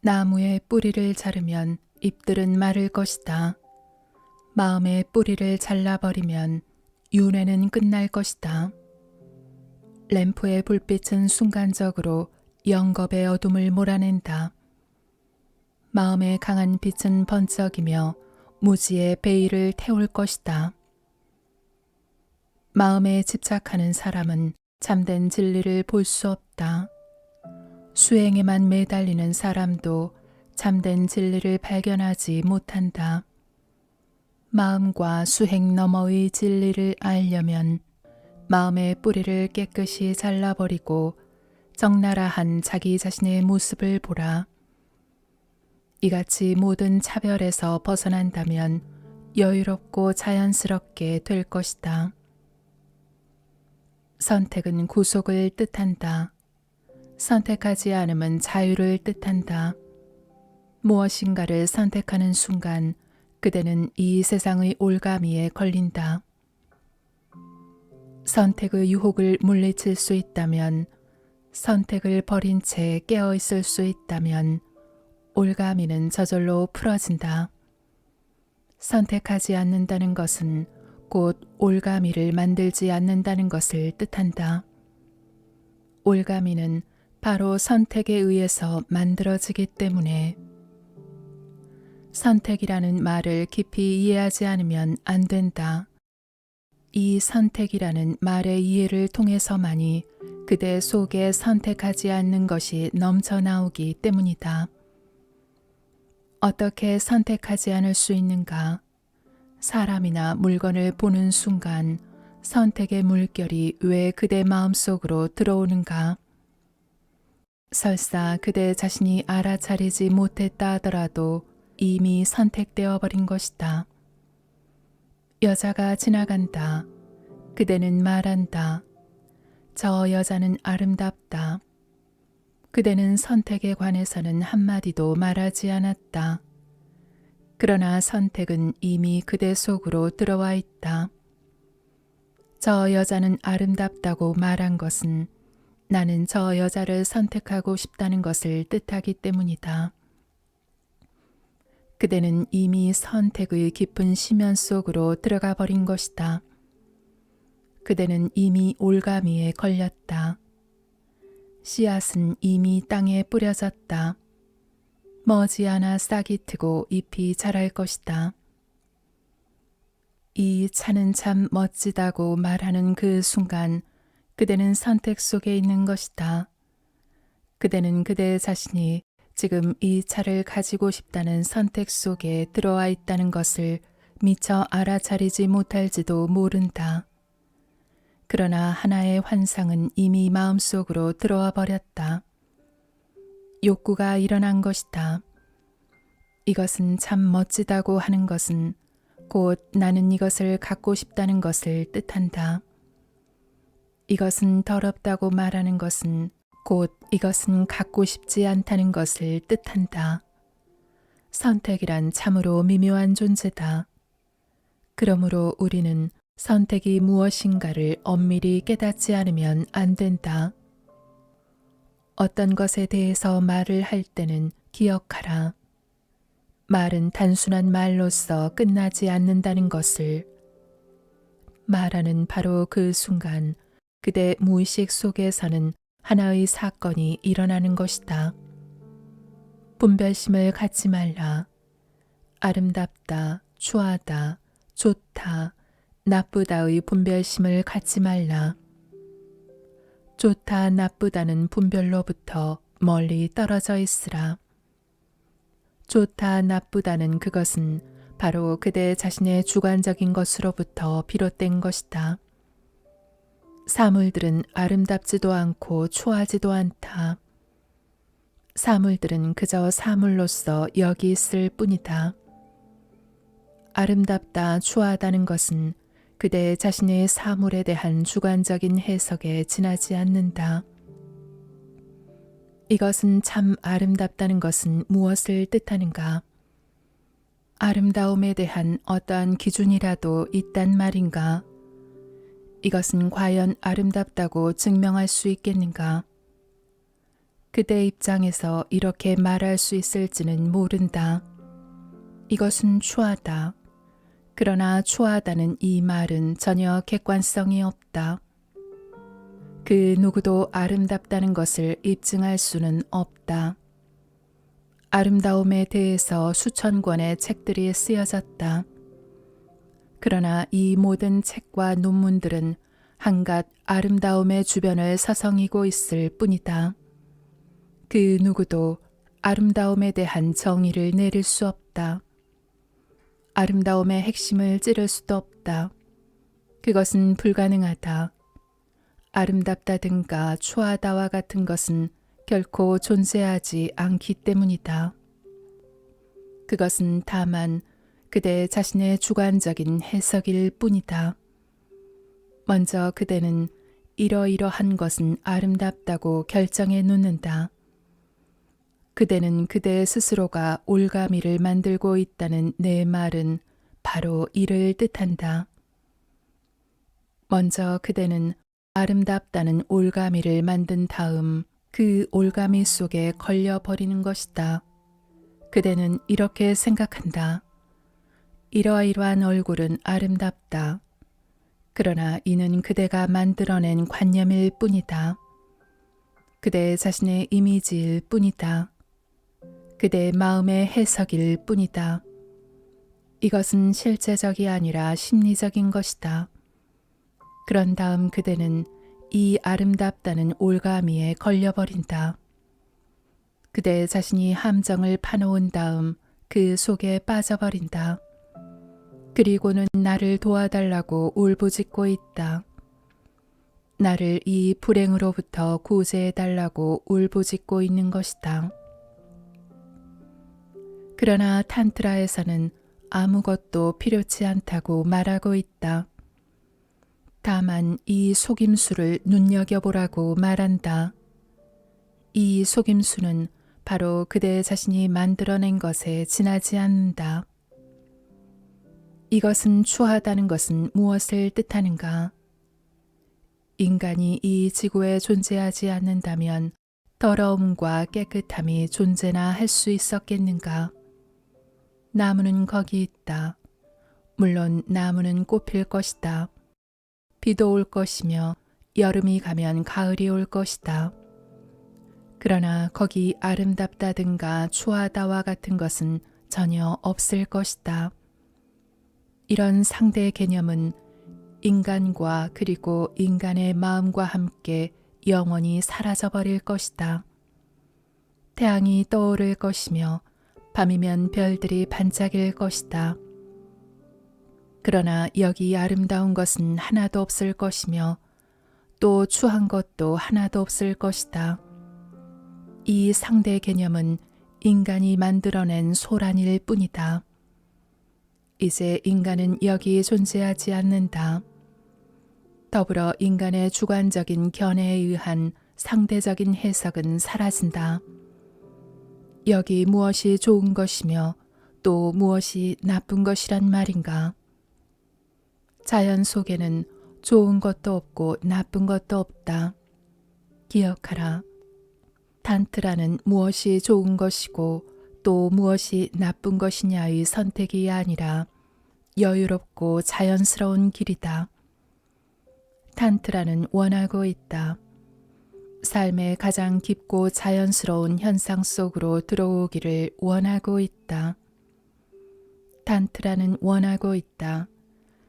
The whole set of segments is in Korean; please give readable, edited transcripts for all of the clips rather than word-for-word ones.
나무의 뿌리를 자르면 잎들은 마를 것이다. 마음의 뿌리를 잘라버리면 윤회는 끝날 것이다. 램프의 불빛은 순간적으로 영겁의 어둠을 몰아낸다. 마음의 강한 빛은 번쩍이며 무지의 베일을 태울 것이다. 마음에 집착하는 사람은 참된 진리를 볼 수 없다. 수행에만 매달리는 사람도 참된 진리를 발견하지 못한다. 마음과 수행 너머의 진리를 알려면 마음의 뿌리를 깨끗이 잘라버리고 적나라한 자기 자신의 모습을 보라. 이같이 모든 차별에서 벗어난다면 여유롭고 자연스럽게 될 것이다. 선택은 구속을 뜻한다. 선택하지 않음은 자유를 뜻한다. 무엇인가를 선택하는 순간 그대는 이 세상의 올가미에 걸린다. 선택의 유혹을 물리칠 수 있다면, 선택을 버린 채 깨어있을 수 있다면 올가미는 저절로 풀어진다. 선택하지 않는다는 것은 곧 올가미를 만들지 않는다는 것을 뜻한다. 올가미는 바로 선택에 의해서 만들어지기 때문에 선택이라는 말을 깊이 이해하지 않으면 안 된다. 이 선택이라는 말의 이해를 통해서만이 그대 속에 선택하지 않는 것이 넘쳐나오기 때문이다. 어떻게 선택하지 않을 수 있는가? 사람이나 물건을 보는 순간 선택의 물결이 왜 그대 마음속으로 들어오는가? 설사 그대 자신이 알아차리지 못했다 하더라도 이미 선택되어 버린 것이다. 여자가 지나간다. 그대는 말한다. 저 여자는 아름답다. 그대는 선택에 관해서는 한마디도 말하지 않았다. 그러나 선택은 이미 그대 속으로 들어와 있다. 저 여자는 아름답다고 말한 것은 나는 저 여자를 선택하고 싶다는 것을 뜻하기 때문이다. 그대는 이미 선택의 깊은 심연 속으로 들어가 버린 것이다. 그대는 이미 올가미에 걸렸다. 씨앗은 이미 땅에 뿌려졌다. 머지않아 싹이 트고 잎이 자랄 것이다. 이 차는 참 멋지다고 말하는 그 순간 그대는 선택 속에 있는 것이다. 그대는 그대 자신이 지금 이 차를 가지고 싶다는 선택 속에 들어와 있다는 것을 미처 알아차리지 못할지도 모른다. 그러나 하나의 환상은 이미 마음속으로 들어와 버렸다. 욕구가 일어난 것이다. 이것은 참 멋지다고 하는 것은 곧 나는 이것을 갖고 싶다는 것을 뜻한다. 이것은 더럽다고 말하는 것은 곧 이것은 갖고 싶지 않다는 것을 뜻한다. 선택이란 참으로 미묘한 존재다. 그러므로 우리는 선택이 무엇인가를 엄밀히 깨닫지 않으면 안 된다. 어떤 것에 대해서 말을 할 때는 기억하라. 말은 단순한 말로서 끝나지 않는다는 것을. 말하는 바로 그 순간 그대 무의식 속에서는 하나의 사건이 일어나는 것이다. 분별심을 갖지 말라. 아름답다, 추하다, 좋다, 나쁘다의 분별심을 갖지 말라. 좋다, 나쁘다는 분별로부터 멀리 떨어져 있으라. 좋다, 나쁘다는 그것은 바로 그대 자신의 주관적인 것으로부터 비롯된 것이다. 사물들은 아름답지도 않고 추하지도 않다. 사물들은 그저 사물로서 여기 있을 뿐이다. 아름답다, 추하다는 것은 그대 자신의 사물에 대한 주관적인 해석에 지나지 않는다. 이것은 참 아름답다는 것은 무엇을 뜻하는가? 아름다움에 대한 어떠한 기준이라도 있단 말인가? 이것은 과연 아름답다고 증명할 수 있겠는가? 그대 입장에서 이렇게 말할 수 있을지는 모른다. 이것은 추하다. 그러나 추하다는 이 말은 전혀 객관성이 없다. 그 누구도 아름답다는 것을 입증할 수는 없다. 아름다움에 대해서 수천 권의 책들이 쓰여졌다. 그러나 이 모든 책과 논문들은 한갓 아름다움의 주변을 서성이고 있을 뿐이다. 그 누구도 아름다움에 대한 정의를 내릴 수 없다. 아름다움의 핵심을 찌를 수도 없다. 그것은 불가능하다. 아름답다든가 추하다와 같은 것은 결코 존재하지 않기 때문이다. 그것은 다만 그대 자신의 주관적인 해석일 뿐이다. 먼저 그대는 이러이러한 것은 아름답다고 결정해 놓는다. 그대는 그대 스스로가 올가미를 만들고 있다는 내 말은 바로 이를 뜻한다. 먼저 그대는 아름답다는 올가미를 만든 다음 그 올가미 속에 걸려버리는 것이다. 그대는 이렇게 생각한다. 이러이러한 얼굴은 아름답다. 그러나 이는 그대가 만들어낸 관념일 뿐이다. 그대 자신의 이미지일 뿐이다. 그대 마음의 해석일 뿐이다. 이것은 실제적이 아니라 심리적인 것이다. 그런 다음 그대는 이 아름답다는 올가미에 걸려버린다. 그대 자신이 함정을 파놓은 다음 그 속에 빠져버린다. 그리고는 나를 도와달라고 울부짖고 있다. 나를 이 불행으로부터 구제해달라고 울부짖고 있는 것이다. 그러나 탄트라에서는 아무것도 필요치 않다고 말하고 있다. 다만 이 속임수를 눈여겨보라고 말한다. 이 속임수는 바로 그대 자신이 만들어낸 것에 지나지 않는다. 이것은 추하다는 것은 무엇을 뜻하는가? 인간이 이 지구에 존재하지 않는다면 더러움과 깨끗함이 존재나 할 수 있었겠는가? 나무는 거기 있다. 물론 나무는 꽃필 것이다. 비도 올 것이며 여름이 가면 가을이 올 것이다. 그러나 거기 아름답다든가 추하다와 같은 것은 전혀 없을 것이다. 이런 상대 개념은 인간과 그리고 인간의 마음과 함께 영원히 사라져버릴 것이다. 태양이 떠오를 것이며 밤이면 별들이 반짝일 것이다. 그러나 여기 아름다운 것은 하나도 없을 것이며 또 추한 것도 하나도 없을 것이다. 이 상대 개념은 인간이 만들어낸 소란일 뿐이다. 이제 인간은 여기 존재하지 않는다. 더불어 인간의 주관적인 견해에 의한 상대적인 해석은 사라진다. 여기 무엇이 좋은 것이며 또 무엇이 나쁜 것이란 말인가? 자연 속에는 좋은 것도 없고 나쁜 것도 없다. 기억하라. 탄트라는 무엇이 좋은 것이고 또 무엇이 나쁜 것이냐의 선택이 아니라 여유롭고 자연스러운 길이다. 탄트라는 원하고 있다. 삶의 가장 깊고 자연스러운 현상 속으로 들어오기를 원하고 있다. 탄트라는 원하고 있다.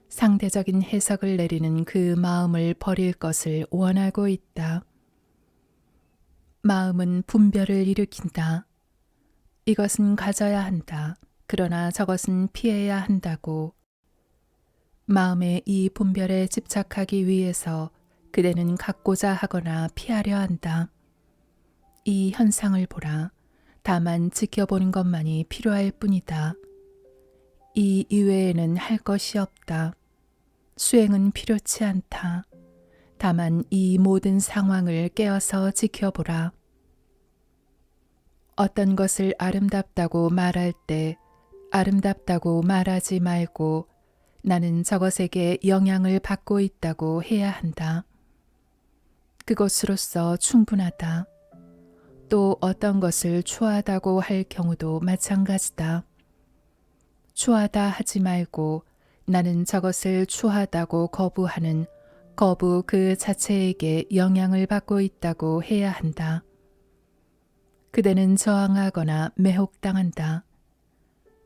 상대적인 해석을 내리는 그 마음을 버릴 것을 원하고 있다. 마음은 분별을 일으킨다. 이것은 가져야 한다. 그러나 저것은 피해야 한다고. 마음의 이 분별에 집착하기 위해서 그대는 갖고자 하거나 피하려 한다. 이 현상을 보라. 다만 지켜보는 것만이 필요할 뿐이다. 이 이외에는 할 것이 없다. 수행은 필요치 않다. 다만 이 모든 상황을 깨어서 지켜보라. 어떤 것을 아름답다고 말할 때 아름답다고 말하지 말고 나는 저것에게 영향을 받고 있다고 해야 한다. 그것으로서 충분하다. 또 어떤 것을 추하다고 할 경우도 마찬가지다. 추하다 하지 말고 나는 저것을 추하다고 거부하는 거부 그 자체에게 영향을 받고 있다고 해야 한다. 그대는 저항하거나 매혹당한다.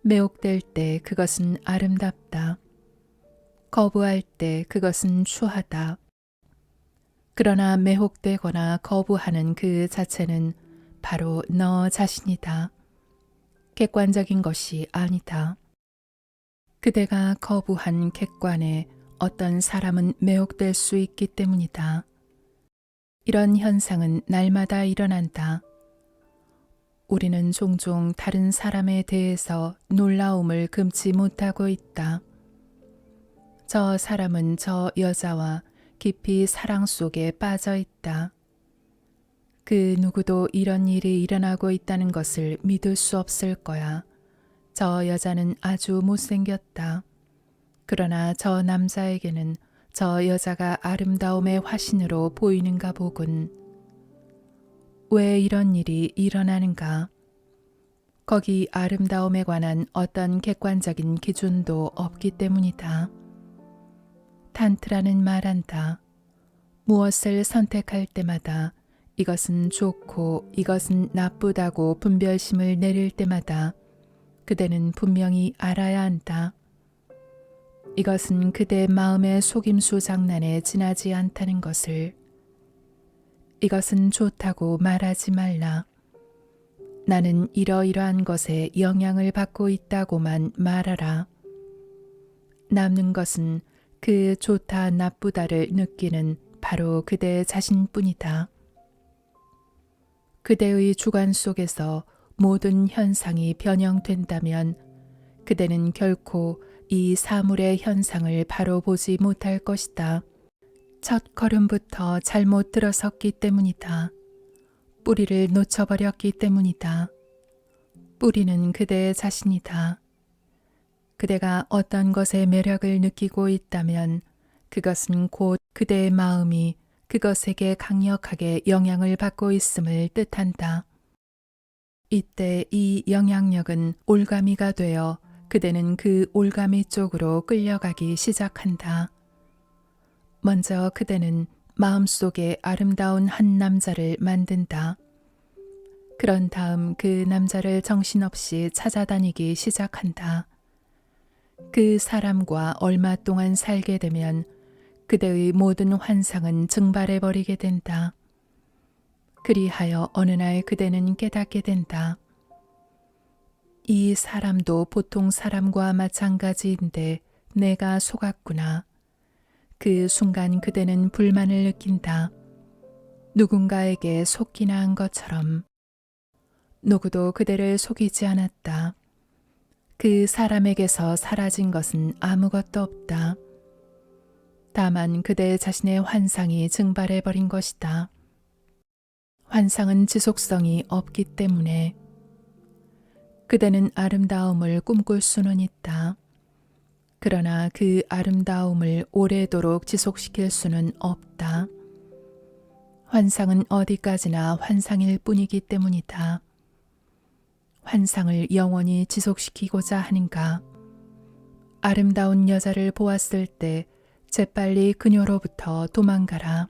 매혹될 때 그것은 아름답다. 거부할 때 그것은 추하다. 그러나 매혹되거나 거부하는 그 자체는 바로 너 자신이다. 객관적인 것이 아니다. 그대가 거부한 객관에 어떤 사람은 매혹될 수 있기 때문이다. 이런 현상은 날마다 일어난다. 우리는 종종 다른 사람에 대해서 놀라움을 금치 못하고 있다. 저 사람은 저 여자와 깊이 사랑 속에 빠져 있다. 그 누구도 이런 일이 일어나고 있다는 것을 믿을 수 없을 거야. 저 여자는 아주 못생겼다. 그러나 저 남자에게는 저 여자가 아름다움의 화신으로 보이는가 보군. 왜 이런 일이 일어나는가? 거기 아름다움에 관한 어떤 객관적인 기준도 없기 때문이다. 탄트라는 말한다. 무엇을 선택할 때마다 이것은 좋고 이것은 나쁘다고 분별심을 내릴 때마다 그대는 분명히 알아야 한다. 이것은 그대 마음의 속임수 장난에 지나지 않다는 것을. 이것은 좋다고 말하지 말라. 나는 이러이러한 것에 영향을 받고 있다고만 말하라. 남는 것은 그 좋다 나쁘다를 느끼는 바로 그대 자신뿐이다. 그대의 주관 속에서 모든 현상이 변형된다면 그대는 결코 이 사물의 현상을 바로 보지 못할 것이다. 첫 걸음부터 잘못 들어섰기 때문이다. 뿌리를 놓쳐버렸기 때문이다. 뿌리는 그대 자신이다. 그대가 어떤 것의 매력을 느끼고 있다면 그것은 곧 그대의 마음이 그것에게 강력하게 영향을 받고 있음을 뜻한다. 이때 이 영향력은 올가미가 되어 그대는 그 올가미 쪽으로 끌려가기 시작한다. 먼저 그대는 마음속에 아름다운 한 남자를 만든다. 그런 다음 그 남자를 정신없이 찾아다니기 시작한다. 그 사람과 얼마 동안 살게 되면 그대의 모든 환상은 증발해버리게 된다. 그리하여 어느 날 그대는 깨닫게 된다. 이 사람도 보통 사람과 마찬가지인데 내가 속았구나. 그 순간 그대는 불만을 느낀다. 누군가에게 속기나 한 것처럼. 누구도 그대를 속이지 않았다. 그 사람에게서 사라진 것은 아무것도 없다. 다만 그대 자신의 환상이 증발해버린 것이다. 환상은 지속성이 없기 때문에 그대는 아름다움을 꿈꿀 수는 있다. 그러나 그 아름다움을 오래도록 지속시킬 수는 없다. 환상은 어디까지나 환상일 뿐이기 때문이다. 환상을 영원히 지속시키고자 하는가? 아름다운 여자를 보았을 때 재빨리 그녀로부터 도망가라.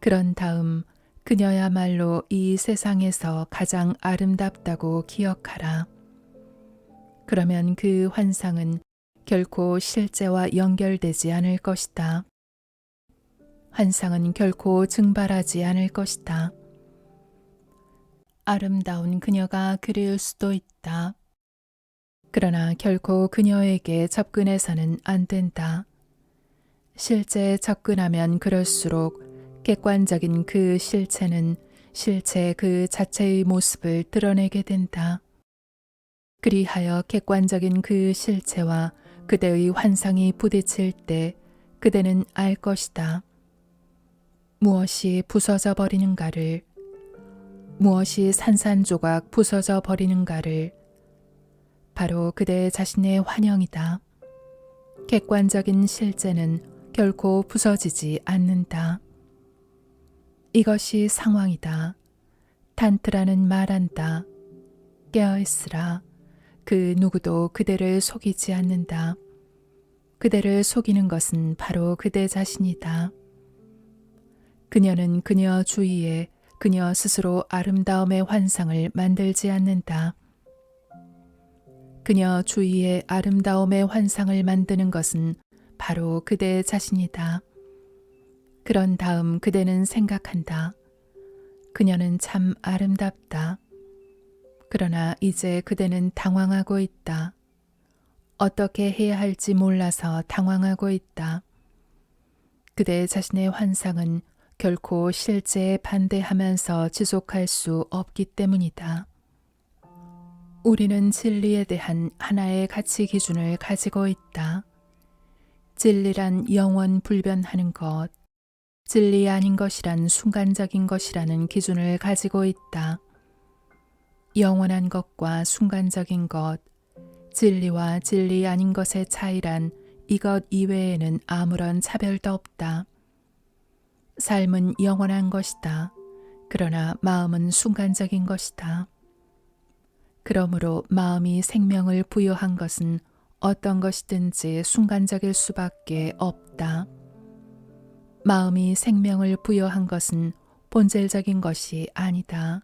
그런 다음 그녀야말로 이 세상에서 가장 아름답다고 기억하라. 그러면 그 환상은 결코 실제와 연결되지 않을 것이다. 환상은 결코 증발하지 않을 것이다. 아름다운 그녀가 그리울 수도 있다. 그러나 결코 그녀에게 접근해서는 안 된다. 실제 접근하면 그럴수록 객관적인 그 실체는 실체 그 자체의 모습을 드러내게 된다. 그리하여 객관적인 그 실체와 그대의 환상이 부딪힐 때 그대는 알 것이다. 무엇이 부서져 버리는가를, 무엇이 산산조각 부서져 버리는가를. 바로 그대 자신의 환영이다. 객관적인 실제는 결코 부서지지 않는다. 이것이 상황이다. 탄트라는 말한다. 깨어있으라. 그 누구도 그대를 속이지 않는다. 그대를 속이는 것은 바로 그대 자신이다. 그녀는 그녀 주위에 그녀 스스로 아름다움의 환상을 만들지 않는다. 그녀 주위에 아름다움의 환상을 만드는 것은 바로 그대 자신이다. 그런 다음 그대는 생각한다. 그녀는 참 아름답다. 그러나 이제 그대는 당황하고 있다. 어떻게 해야 할지 몰라서 당황하고 있다. 그대 자신의 환상은 결코 실제에 반대하면서 지속할 수 없기 때문이다. 우리는 진리에 대한 하나의 가치 기준을 가지고 있다. 진리란 영원 불변하는 것, 진리 아닌 것이란 순간적인 것이라는 기준을 가지고 있다. 영원한 것과 순간적인 것, 진리와 진리 아닌 것의 차이란 이것 이외에는 아무런 차별도 없다. 삶은 영원한 것이다. 그러나 마음은 순간적인 것이다. 그러므로 마음이 생명을 부여한 것은 어떤 것이든지 순간적일 수밖에 없다. 마음이 생명을 부여한 것은 본질적인 것이 아니다.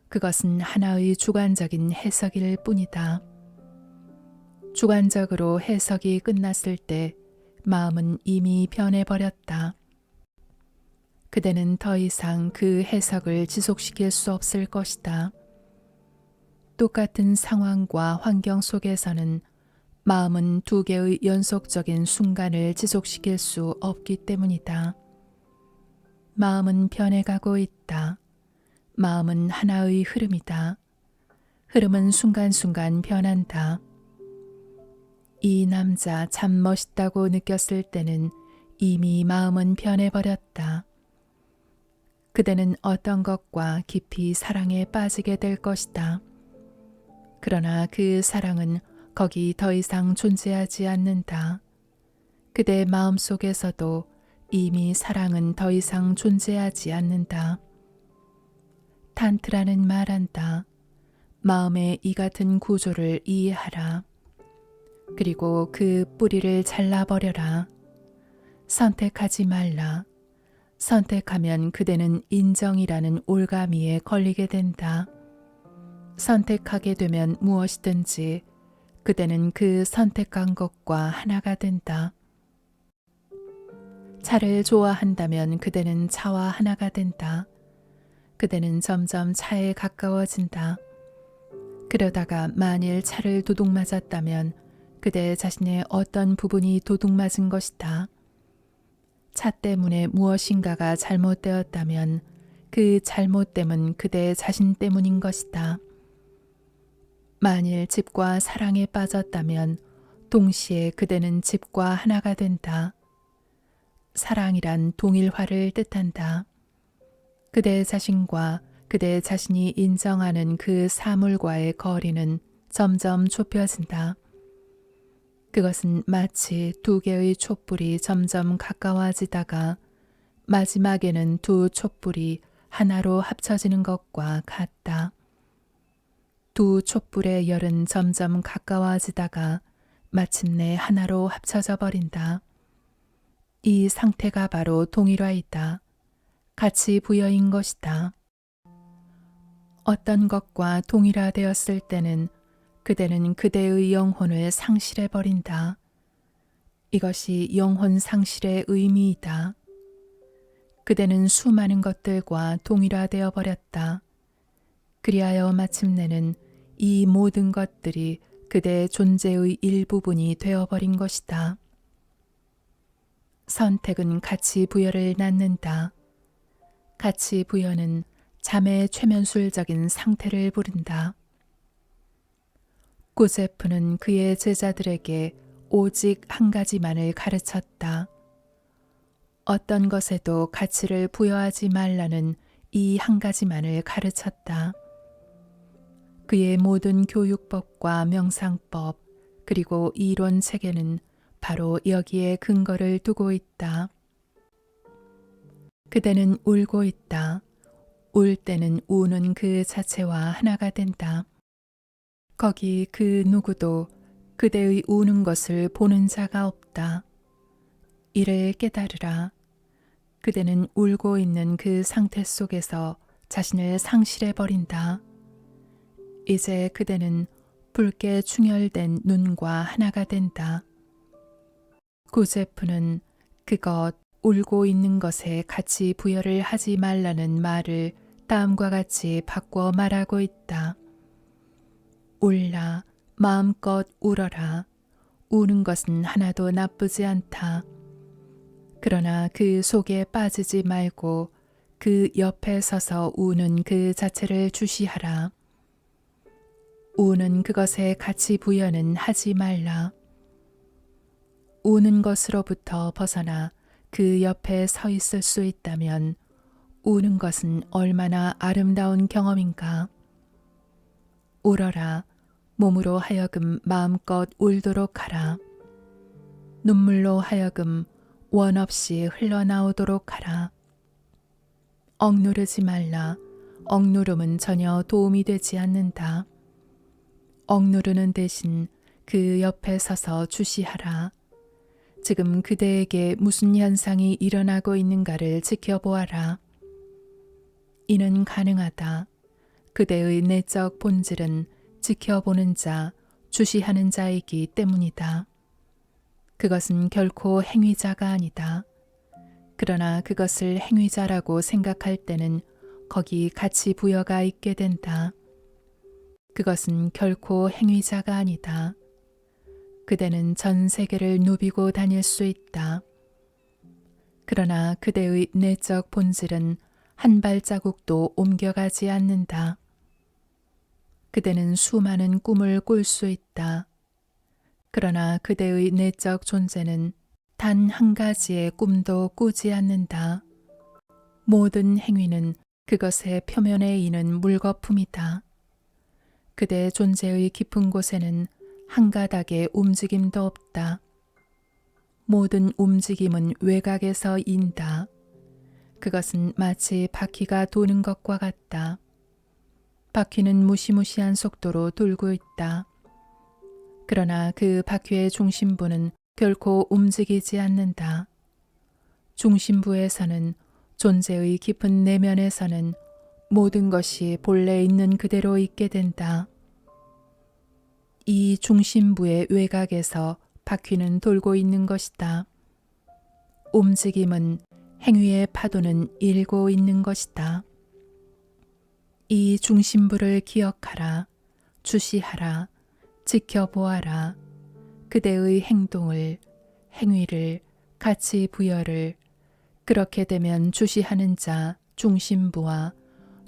그것은 하나의 주관적인 해석일 뿐이다. 주관적으로 해석이 끝났을 때 마음은 이미 변해버렸다. 그대는 더 이상 그 해석을 지속시킬 수 없을 것이다. 똑같은 상황과 환경 속에서는 마음은 두 개의 연속적인 순간을 지속시킬 수 없기 때문이다. 마음은 변해가고 있다. 마음은 하나의 흐름이다. 흐름은 순간순간 변한다. 이 남자 참 멋있다고 느꼈을 때는 이미 마음은 변해버렸다. 그대는 어떤 것과 깊이 사랑에 빠지게 될 것이다. 그러나 그 사랑은 거기 더 이상 존재하지 않는다. 그대 마음속에서도 이미 사랑은 더 이상 존재하지 않는다. 탄트라는 말한다. 마음의 이 같은 구조를 이해하라. 그리고 그 뿌리를 잘라버려라. 선택하지 말라. 선택하면 그대는 인정이라는 올가미에 걸리게 된다. 선택하게 되면 무엇이든지 그대는 그 선택한 것과 하나가 된다. 차를 좋아한다면 그대는 차와 하나가 된다. 그대는 점점 차에 가까워진다. 그러다가 만일 차를 도둑맞았다면 그대 자신의 어떤 부분이 도둑맞은 것이다. 차 때문에 무엇인가가 잘못되었다면 그 잘못됨은 그대 자신 때문인 것이다. 만일 집과 사랑에 빠졌다면 동시에 그대는 집과 하나가 된다. 사랑이란 동일화를 뜻한다. 그대 자신과 그대 자신이 인정하는 그 사물과의 거리는 점점 좁혀진다. 그것은 마치 두 개의 촛불이 점점 가까워지다가 마지막에는 두 촛불이 하나로 합쳐지는 것과 같다. 두 촛불의 열은 점점 가까워지다가 마침내 하나로 합쳐져 버린다. 이 상태가 바로 동일화이다. 가치 부여인 것이다. 어떤 것과 동일화되었을 때는 그대는 그대의 영혼을 상실해 버린다. 이것이 영혼 상실의 의미이다. 그대는 수많은 것들과 동일화되어 버렸다. 그리하여 마침내는 이 모든 것들이 그대의 존재의 일부분이 되어버린 것이다. 선택은 가치 부여를 낳는다. 가치 부여는 잠의 최면술적인 상태를 부른다. 고제프는 그의 제자들에게 오직 한 가지만을 가르쳤다. 어떤 것에도 가치를 부여하지 말라는 이 한 가지만을 가르쳤다. 그의 모든 교육법과 명상법 그리고 이론 체계는 바로 여기에 근거를 두고 있다. 그대는 울고 있다. 울 때는 우는 그 자체와 하나가 된다. 거기 그 누구도 그대의 우는 것을 보는 자가 없다. 이를 깨달으라. 그대는 울고 있는 그 상태 속에서 자신을 상실해 버린다. 이제 그대는 붉게 충혈된 눈과 하나가 된다. 구제프는 그것 울고 있는 것에 같이 부여를 하지 말라는 말을 다음과 같이 바꿔 말하고 있다. 울라, 마음껏 울어라. 우는 것은 하나도 나쁘지 않다. 그러나 그 속에 빠지지 말고 그 옆에 서서 우는 그 자체를 주시하라. 우는 그것에 같이 부여는 하지 말라. 우는 것으로부터 벗어나 그 옆에 서 있을 수 있다면 우는 것은 얼마나 아름다운 경험인가. 울어라. 몸으로 하여금 마음껏 울도록 하라. 눈물로 하여금 원 없이 흘러나오도록 하라. 억누르지 말라. 억누름은 전혀 도움이 되지 않는다. 억누르는 대신 그 옆에 서서 주시하라. 지금 그대에게 무슨 현상이 일어나고 있는가를 지켜보아라. 이는 가능하다. 그대의 내적 본질은 지켜보는 자, 주시하는 자이기 때문이다. 그것은 결코 행위자가 아니다. 그러나 그것을 행위자라고 생각할 때는 거기 같이 부여가 있게 된다. 그것은 결코 행위자가 아니다. 그대는 전 세계를 누비고 다닐 수 있다. 그러나 그대의 내적 본질은 한 발자국도 옮겨가지 않는다. 그대는 수많은 꿈을 꿀 수 있다. 그러나 그대의 내적 존재는 단 한 가지의 꿈도 꾸지 않는다. 모든 행위는 그것의 표면에 있는 물거품이다. 그대 존재의 깊은 곳에는 한 가닥의 움직임도 없다. 모든 움직임은 외곽에서 인다. 그것은 마치 바퀴가 도는 것과 같다. 바퀴는 무시무시한 속도로 돌고 있다. 그러나 그 바퀴의 중심부는 결코 움직이지 않는다. 중심부에서는, 존재의 깊은 내면에서는 모든 것이 본래 있는 그대로 있게 된다. 이 중심부의 외곽에서 바퀴는 돌고 있는 것이다. 움직임은, 행위의 파도는 일고 있는 것이다. 이 중심부를 기억하라, 주시하라, 지켜보아라. 그대의 행동을, 행위를, 가치 부여를. 그렇게 되면 주시하는 자, 중심부와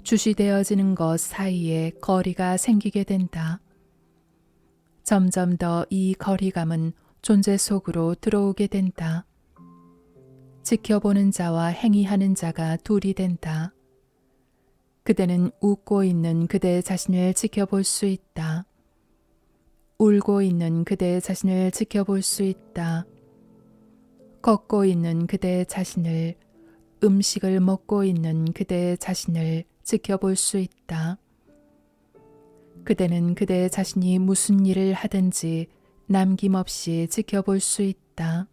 주시되어지는 것 사이에 거리가 생기게 된다. 점점 더 이 거리감은 존재 속으로 들어오게 된다. 지켜보는 자와 행위하는 자가 둘이 된다. 그대는 웃고 있는 그대 자신을 지켜볼 수 있다. 울고 있는 그대 자신을 지켜볼 수 있다. 걷고 있는 그대 자신을, 음식을 먹고 있는 그대 자신을 지켜볼 수 있다. 그대는 그대 자신이 무슨 일을 하든지 남김없이 지켜볼 수 있다.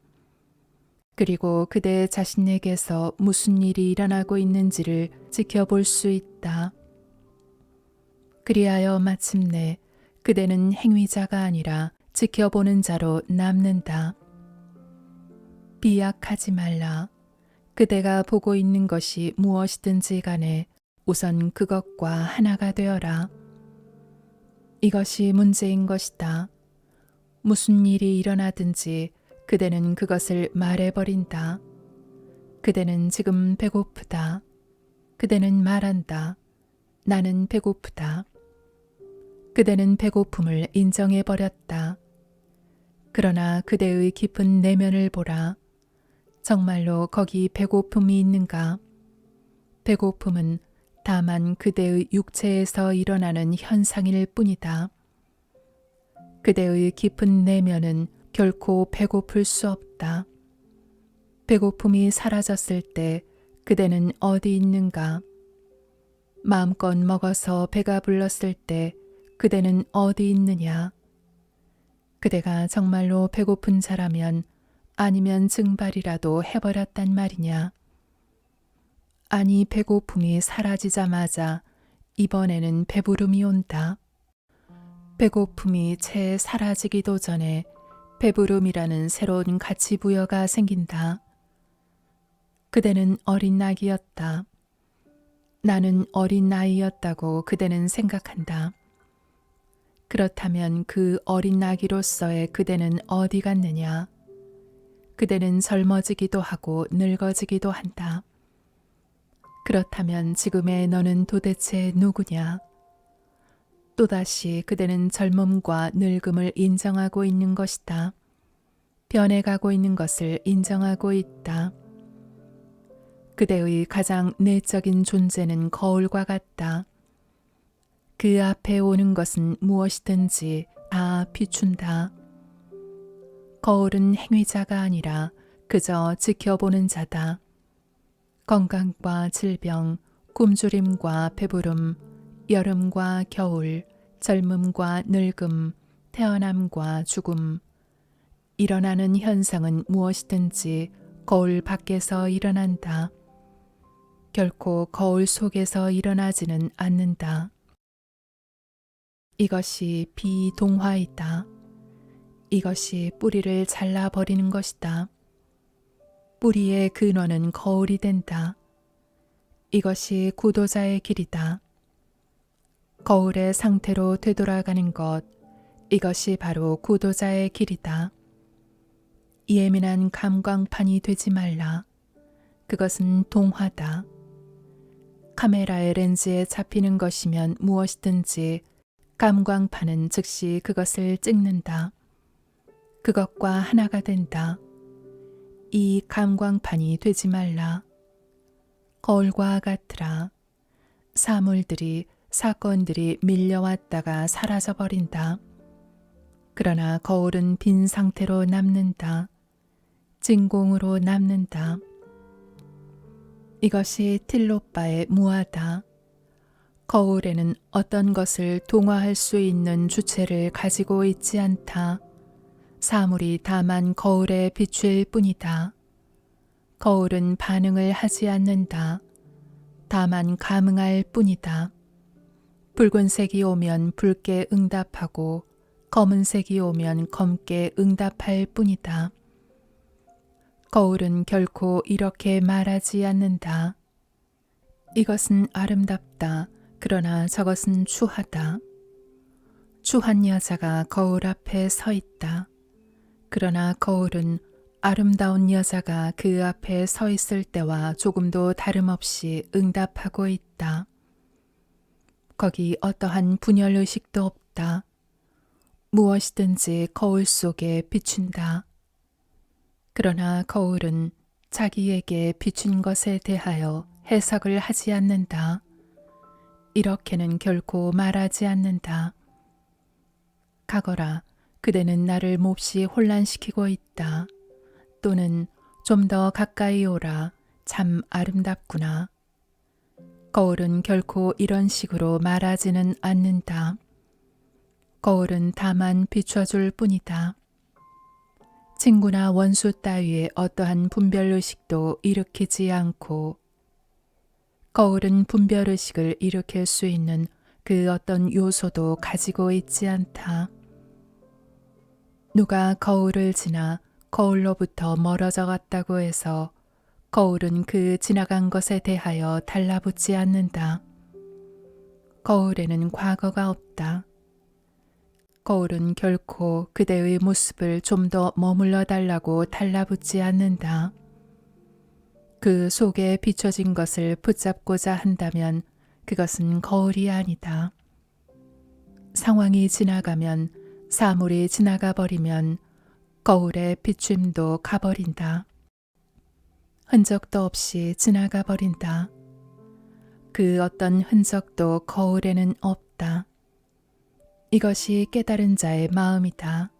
그리고 그대 자신에게서 무슨 일이 일어나고 있는지를 지켜볼 수 있다. 그리하여 마침내 그대는 행위자가 아니라 지켜보는 자로 남는다. 비약하지 말라. 그대가 보고 있는 것이 무엇이든지 간에 우선 그것과 하나가 되어라. 이것이 문제인 것이다. 무슨 일이 일어나든지 그대는 그것을 말해버린다. 그대는 지금 배고프다. 그대는 말한다. 나는 배고프다. 그대는 배고픔을 인정해버렸다. 그러나 그대의 깊은 내면을 보라. 정말로 거기 배고픔이 있는가? 배고픔은 다만 그대의 육체에서 일어나는 현상일 뿐이다. 그대의 깊은 내면은 결코 배고플 수 없다. 배고픔이 사라졌을 때 그대는 어디 있는가? 마음껏 먹어서 배가 불렀을 때 그대는 어디 있느냐? 그대가 정말로 배고픈 자라면 아니면 증발이라도 해버렸단 말이냐? 아니 배고픔이 사라지자마자 이번에는 배부름이 온다. 배고픔이 채 사라지기도 전에 배부름이라는 새로운 가치 부여가 생긴다. 그대는 어린 낙이었다. 나는 어린 나이였다고 그대는 생각한다. 그렇다면 그 어린 나귀로서의 그대는 어디 갔느냐? 그대는 젊어지기도 하고 늙어지기도 한다. 그렇다면 지금의 너는 도대체 누구냐? 또다시 그대는 젊음과 늙음을 인정하고 있는 것이다. 변해가고 있는 것을 인정하고 있다. 그대의 가장 내적인 존재는 거울과 같다. 그 앞에 오는 것은 무엇이든지 다 비춘다. 거울은 행위자가 아니라 그저 지켜보는 자다. 건강과 질병, 굶주림과 배부름, 여름과 겨울, 젊음과 늙음, 태어남과 죽음, 일어나는 현상은 무엇이든지 거울 밖에서 일어난다. 결코 거울 속에서 일어나지는 않는다. 이것이 비동화이다. 이것이 뿌리를 잘라버리는 것이다. 뿌리의 근원은 거울이 된다. 이것이 구도자의 길이다. 거울의 상태로 되돌아가는 것, 이것이 바로 구도자의 길이다. 예민한 감광판이 되지 말라. 그것은 동화다. 카메라의 렌즈에 잡히는 것이면 무엇이든지 감광판은 즉시 그것을 찍는다. 그것과 하나가 된다. 이 감광판이 되지 말라. 거울과 같으라. 사물들이, 사건들이 밀려왔다가 사라져버린다. 그러나 거울은 빈 상태로 남는다. 진공으로 남는다. 이것이 틸로빠의 무아다. 거울에는 어떤 것을 동화할 수 있는 주체를 가지고 있지 않다. 사물이 다만 거울에 비출 뿐이다. 거울은 반응을 하지 않는다. 다만 감응할 뿐이다. 붉은색이 오면 붉게 응답하고 검은색이 오면 검게 응답할 뿐이다. 거울은 결코 이렇게 말하지 않는다. 이것은 아름답다. 그러나 저것은 추하다. 추한 여자가 거울 앞에 서 있다. 그러나 거울은 아름다운 여자가 그 앞에 서 있을 때와 조금도 다름없이 응답하고 있다. 거기 어떠한 분열의식도 없다. 무엇이든지 거울 속에 비춘다. 그러나 거울은 자기에게 비춘 것에 대하여 해석을 하지 않는다. 이렇게는 결코 말하지 않는다. 가거라, 그대는 나를 몹시 혼란시키고 있다. 또는 좀 더 가까이 오라, 참 아름답구나. 거울은 결코 이런 식으로 말하지는 않는다. 거울은 다만 비춰줄 뿐이다. 친구나 원수 따위의 어떠한 분별의식도 일으키지 않고 거울은 분별의식을 일으킬 수 있는 그 어떤 요소도 가지고 있지 않다. 누가 거울을 지나 거울로부터 멀어져 갔다고 해서 거울은 그 지나간 것에 대하여 달라붙지 않는다. 거울에는 과거가 없다. 거울은 결코 그대의 모습을 좀 더 머물러 달라고 달라붙지 않는다. 그 속에 비춰진 것을 붙잡고자 한다면 그것은 거울이 아니다. 상황이 지나가면, 사물이 지나가 버리면 거울의 비춤도 가버린다. 흔적도 없이 지나가 버린다. 그 어떤 흔적도 거울에는 없다. 이것이 깨달은 자의 마음이다.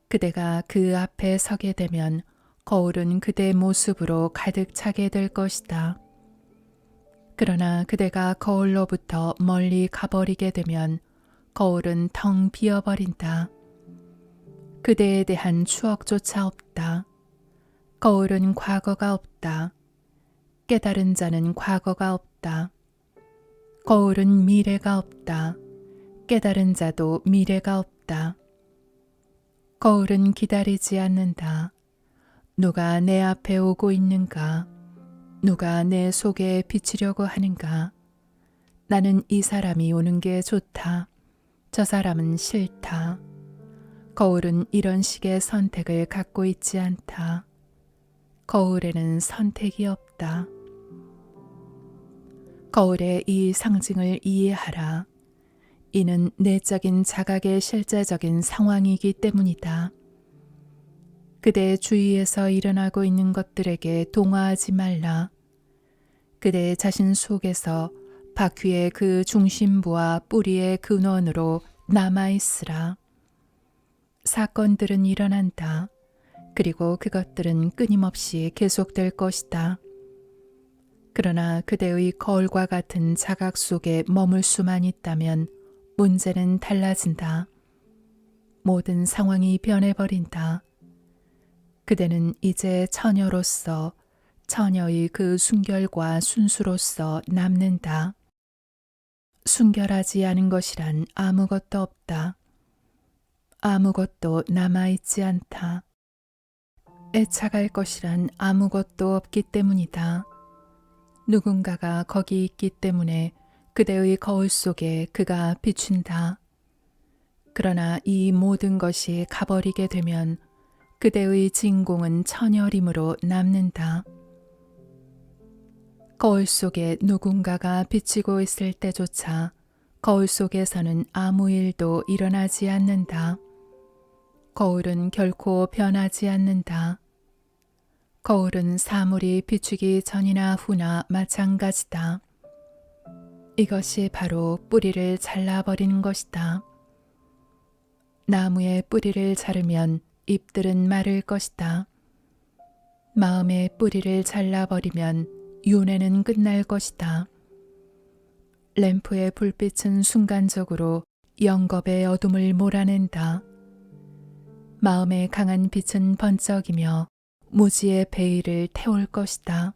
그대가 그 앞에 서게 되면 거울은 그대 모습으로 가득 차게 될 것이다. 그러나 그대가 거울로부터 멀리 가버리게 되면 거울은 텅 비어버린다. 그대에 대한 추억조차 없다. 거울은 과거가 없다. 깨달은 자는 과거가 없다. 거울은 미래가 없다. 깨달은 자도 미래가 없다. 거울은 기다리지 않는다. 누가 내 앞에 오고 있는가? 누가 내 속에 비치려고 하는가? 나는 이 사람이 오는 게 좋다. 저 사람은 싫다. 거울은 이런 식의 선택을 갖고 있지 않다. 거울에는 선택이 없다. 거울의 이 상징을 이해하라. 이는 내적인 자각의 실제적인 상황이기 때문이다. 그대 주위에서 일어나고 있는 것들에게 동화하지 말라. 그대 자신 속에서 바퀴의 그 중심부와 뿌리의 근원으로 남아있으라. 사건들은 일어난다. 그리고 그것들은 끊임없이 계속될 것이다. 그러나 그대의 거울과 같은 자각 속에 머물 수만 있다면 문제는 달라진다. 모든 상황이 변해버린다. 그대는 이제 처녀로서 처녀의 그 순결과 순수로서 남는다. 순결하지 않은 것이란 아무것도 없다. 아무것도 남아있지 않다. 애착할 것이란 아무것도 없기 때문이다. 누군가가 거기 있기 때문에 그대의 거울 속에 그가 비춘다. 그러나 이 모든 것이 가버리게 되면 그대의 진공은 천여림으로 남는다. 거울 속에 누군가가 비치고 있을 때조차 거울 속에서는 아무 일도 일어나지 않는다. 거울은 결코 변하지 않는다. 거울은 사물이 비추기 전이나 후나 마찬가지다. 이것이 바로 뿌리를 잘라버리는 것이다. 나무의 뿌리를 자르면 잎들은 마를 것이다. 마음의 뿌리를 잘라버리면 윤회는 끝날 것이다. 램프의 불빛은 순간적으로 영겁의 어둠을 몰아낸다. 마음의 강한 빛은 번쩍이며 무지의 베일을 태울 것이다.